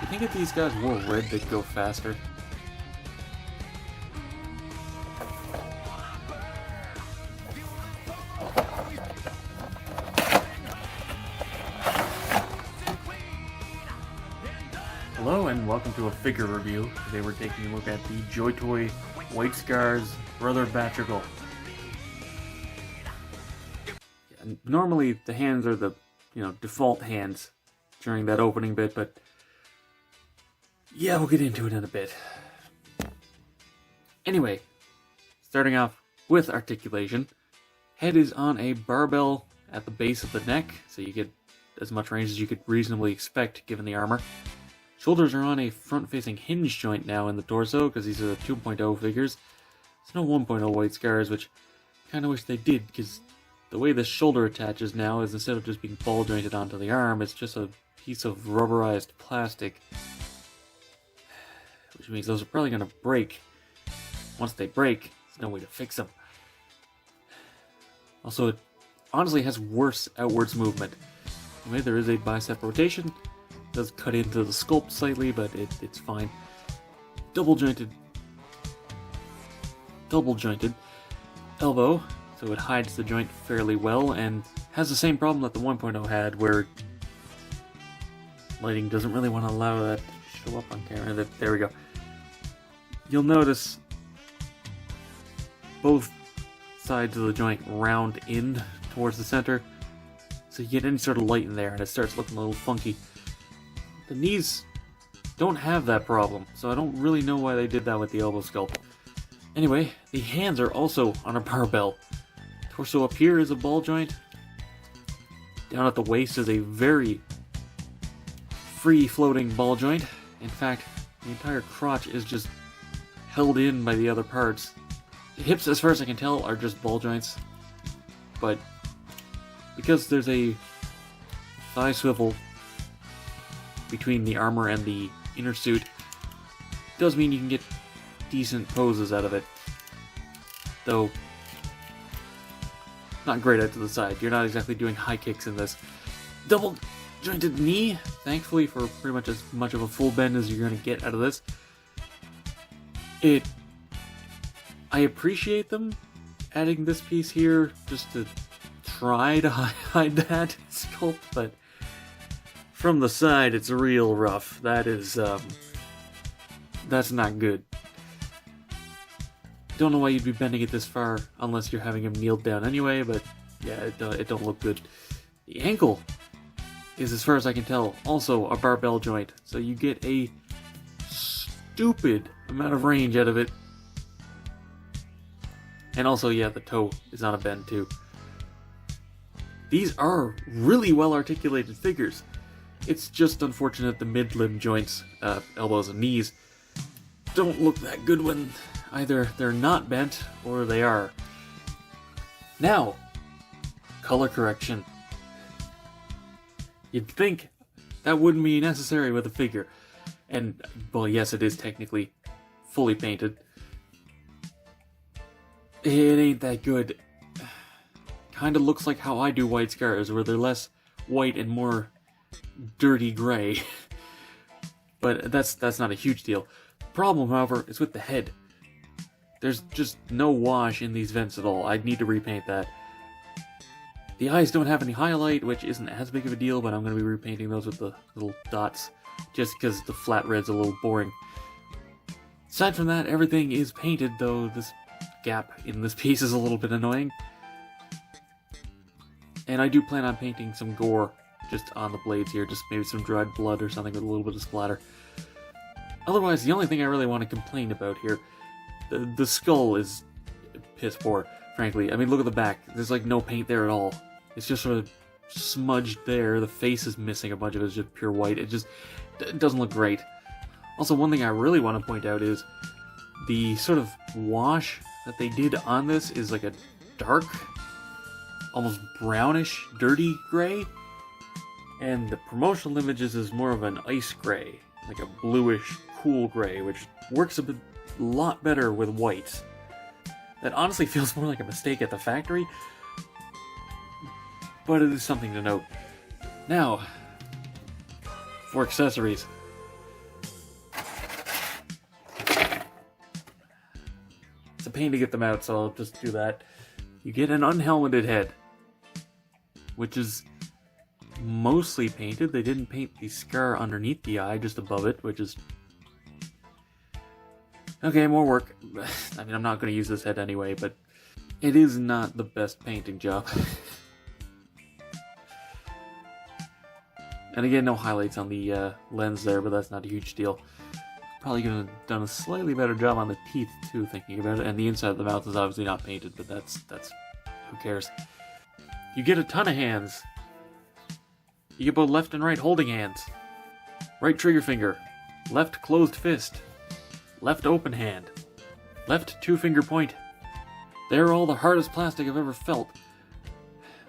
I think if these guys wore red, they'd go faster. Hello and welcome to a figure review. Today we're taking a look at the Joytoy White Scar's brother Batrigal. Normally the hands are the, default hands during that opening bit, but yeah, we'll get into it in a bit. Anyway, starting off with articulation. Head is on a barbell at the base of the neck, so you get as much range as you could reasonably expect given the armor. Shoulders are on a front-facing hinge joint now in the torso, because these are the 2.0 figures. There's no 1.0 White Scars, which I kind of wish they did, because the way the shoulder attaches now is instead of just being ball jointed onto the arm, it's just a piece of rubberized plastic. Which means those are probably going to break. Once they break, there's no way to fix them. Also, it honestly has worse outwards movement. I mean, there is a bicep rotation. It does cut into the sculpt slightly, but it's fine. Double jointed elbow, so it hides the joint fairly well, and has the same problem that the 1.0 had, where lighting doesn't really want to allow that to show up on camera. There we go. You'll notice both sides of the joint round in towards the center, so you get any sort of light in there and it starts looking a little funky. The knees don't have that problem, so I don't really know why they did that with the elbow sculpt. Anyway, the hands are also on a barbell. Torso up here is a ball joint. Down at the waist is a very free-floating ball joint. In fact, the entire crotch is just held in by the other parts. The hips, as far as I can tell, are just ball joints, but because there's a thigh swivel between the armor and the inner suit, does mean you can get decent poses out of it. Though, not great out to the side. You're not exactly doing high kicks in this. Double jointed knee, thankfully for pretty much as much of a full bend as you're going to get out of this. I appreciate them adding this piece here just to try to hide that sculpt, but from the side it's real rough. That's not good. Don't know why you'd be bending it this far unless you're having him kneeled down anyway, but yeah, it don't look good. The ankle is, as far as I can tell, also a barbell joint, so you get a stupid amount of range out of it. And also, yeah, the toe is on a bend too. These are really well articulated figures. It's just unfortunate the mid-limb joints, elbows and knees, don't look that good when either they're not bent or they are. Now, color correction. You'd think that wouldn't be necessary with a figure. And, well, yes, it is technically fully painted. It ain't that good. Kinda looks like how I do White Scars, where they're less white and more dirty gray. But that's not a huge deal. Problem, however, is with the head. There's just no wash in these vents at all. I'd need to repaint that. The eyes don't have any highlight, which isn't as big of a deal, but I'm going to be repainting those with the little dots, just because the flat red's a little boring. Aside from that, everything is painted, though this gap in this piece is a little bit annoying. And I do plan on painting some gore just on the blades here, just maybe some dried blood or something with a little bit of splatter. Otherwise, the only thing I really want to complain about here, the skull is piss poor, frankly. I mean, look at the back. There's like no paint there at all. It's just sort of smudged there. The face is missing a bunch of it. It's just pure white. It doesn't look great. Also, one thing I really want to point out is the sort of wash that they did on this is like a dark, almost brownish, dirty gray. And the promotional images is more of an ice gray, like a bluish, cool gray, which works a lot better with white. That honestly feels more like a mistake at the factory, but it is something to note. Now, for accessories. pain to get them out, so I'll just do that. You get an unhelmeted head, which is mostly painted. They didn't paint the scar underneath the eye, just above it, which is... Okay, more work. I mean, I'm not going to use this head anyway, but it is not the best painting job. And again, no highlights on the lens there, but that's not a huge deal. Probably could have done a slightly better job on the teeth, too, thinking about it. And the inside of the mouth is obviously not painted, but that's who cares. You get a ton of hands. You get both left and right holding hands. Right trigger finger. Left closed fist. Left open hand. Left 2-finger point. They're all the hardest plastic I've ever felt.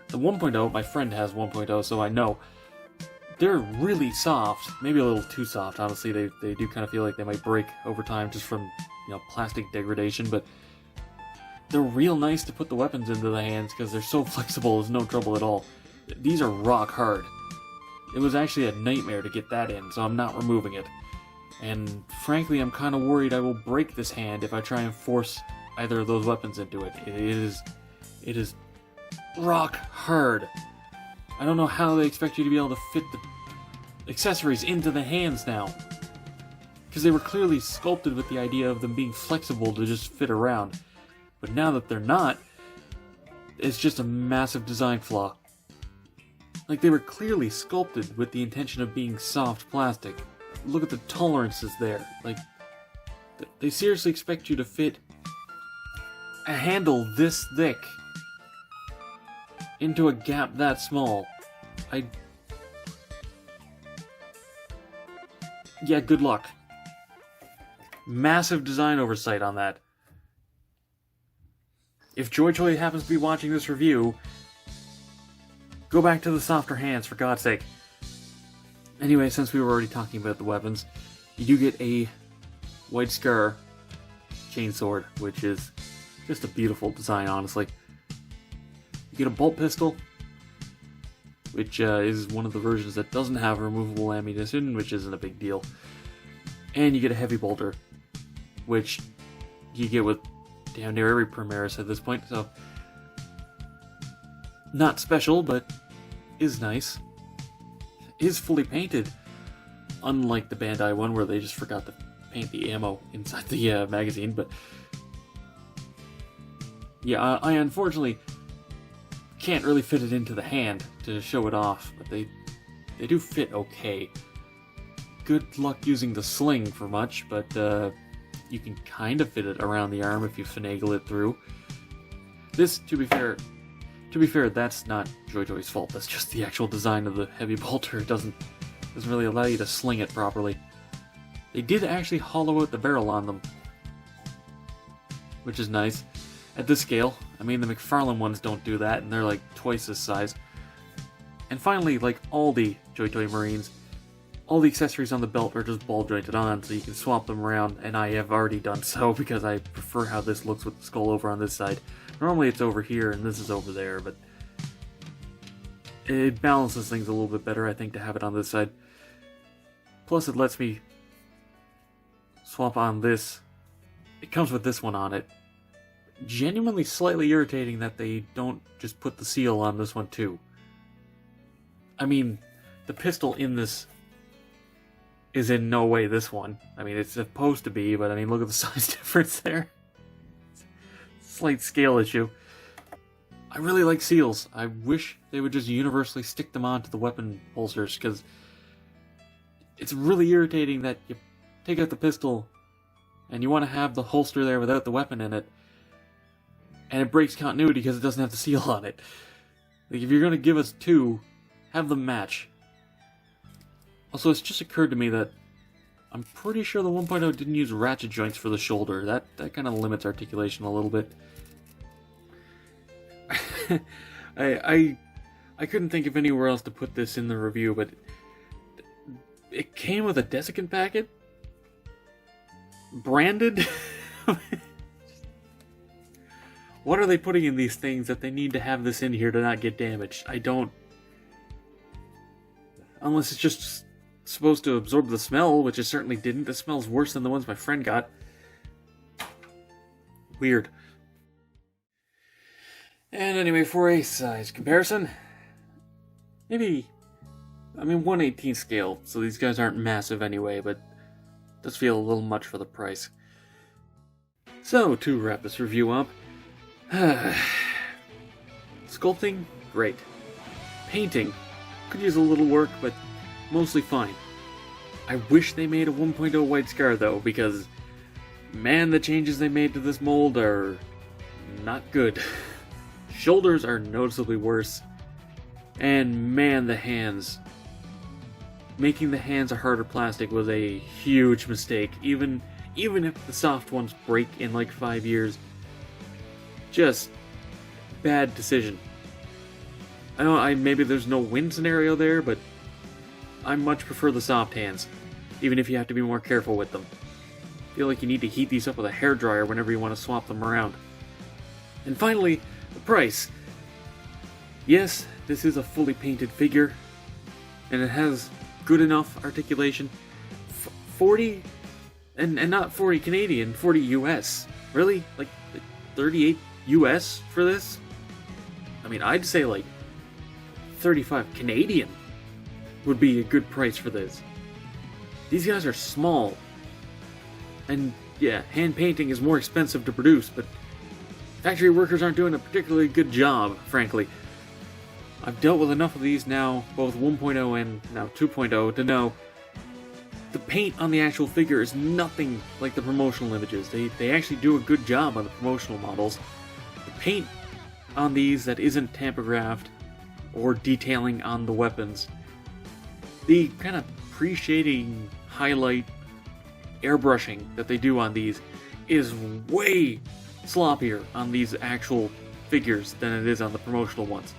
The 1.0, my friend has 1.0, so I know. They're really soft, maybe a little too soft, honestly. They do kind of feel like they might break over time just from, plastic degradation, but they're real nice to put the weapons into the hands because they're so flexible, it's no trouble at all. These are rock hard. It was actually a nightmare to get that in, so I'm not removing it. And frankly, I'm kind of worried I will break this hand if I try and force either of those weapons into it. It is rock hard. I don't know how they expect you to be able to fit the accessories into the hands now. Because they were clearly sculpted with the idea of them being flexible to just fit around. But now that they're not, it's just a massive design flaw. Like, they were clearly sculpted with the intention of being soft plastic. Look at the tolerances there. Like, they seriously expect you to fit a handle this thick into a gap that small. Yeah, good luck. Massive design oversight on that. If Joytoy happens to be watching this review, go back to the softer hands, for God's sake. Anyway, since we were already talking about the weapons, you do get a White Scar chainsword, which is just a beautiful design, honestly. You get a bolt pistol, which is one of the versions that doesn't have removable ammunition, which isn't a big deal. And you get a heavy bolter, which you get with damn near every Primaris at this point, so not special, but is nice. Is fully painted, unlike the Bandai one where they just forgot to paint the ammo inside the magazine, but yeah, I unfortunately can't really fit it into the hand to show it off, but they do fit okay. Good luck using the sling for much, but you can kind of fit it around the arm if you finagle it through. This, to be fair, that's not Joytoy's fault. That's just the actual design of the heavy bolter. It doesn't really allow you to sling it properly. They did actually hollow out the barrel on them, which is nice. At this scale, I mean, the McFarlane ones don't do that, and they're like twice this size. And finally, like all the Joytoy Marines, all the accessories on the belt are just ball jointed on, so you can swap them around, and I have already done so because I prefer how this looks with the skull over on this side. Normally it's over here and this is over there, but it balances things a little bit better, I think, to have it on this side. Plus it lets me swap on this. It comes with this one on it. Genuinely slightly irritating that they don't just put the seal on this one too. I mean, the pistol in this is in no way this one. I mean, it's supposed to be, but I mean, look at the size difference there. Slight scale issue. I really like seals. I wish they would just universally stick them onto the weapon holsters, because it's really irritating that you take out the pistol and you want to have the holster there without the weapon in it, and it breaks continuity because it doesn't have the seal on it. Like, if you're going to give us two, have them match. Also, it's just occurred to me that I'm pretty sure the 1.0 didn't use ratchet joints for the shoulder. That kind of limits articulation a little bit. I couldn't think of anywhere else to put this in the review, but it came with a desiccant packet? Branded? What are they putting in these things that they need to have this in here to not get damaged? I don't... Unless it's just supposed to absorb the smell, which it certainly didn't. It smells worse than the ones my friend got. Weird. And anyway, for a size comparison, maybe, 1/18 scale, so these guys aren't massive anyway, but it does feel a little much for the price. So, to wrap this review up, sculpting, great. Painting, could use a little work, but mostly fine. I wish they made a 1.0 White Scar though, because man, the changes they made to this mold are not good. Shoulders are noticeably worse, and man, the hands. Making the hands a harder plastic was a huge mistake, even if the soft ones break in like 5 years. Just bad decision. I know maybe there's no win scenario there, but I much prefer the soft hands, even if you have to be more careful with them. I feel like you need to heat these up with a hairdryer whenever you want to swap them around. And finally, the price. Yes, this is a fully painted figure, and it has good enough articulation. 40, and not 40 Canadian, 40 US. Really? Like 38 US for this? I'd say like 35 Canadian would be a good price for this. These guys are small. And yeah, hand painting is more expensive to produce, but factory workers aren't doing a particularly good job, frankly. I've dealt with enough of these now, both 1.0 and now 2.0, to know the paint on the actual figure is nothing like the promotional images. They actually do a good job on the promotional models. The paint on these that isn't tamper-graphed or detailing on the weapons, the kind of pre-shading, highlight, airbrushing that they do on these is way sloppier on these actual figures than it is on the promotional ones.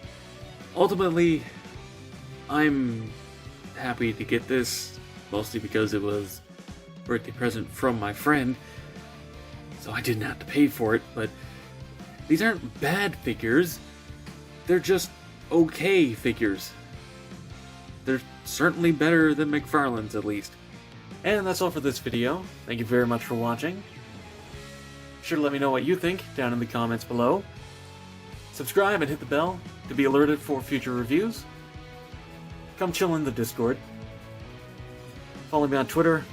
Ultimately, I'm happy to get this, mostly because it was a birthday present from my friend, so I didn't have to pay for it, but these aren't bad figures, they're just okay figures. They're certainly better than McFarlane's, at least. And that's all for this video. Thank you very much for watching. Be sure to let me know what you think down in the comments below. Subscribe and hit the bell to be alerted for future reviews. Come chill in the Discord. Follow me on Twitter,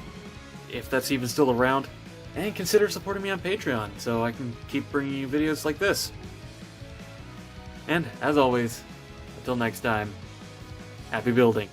if that's even still around. And consider supporting me on Patreon so I can keep bringing you videos like this. And, as always, until next time, happy building.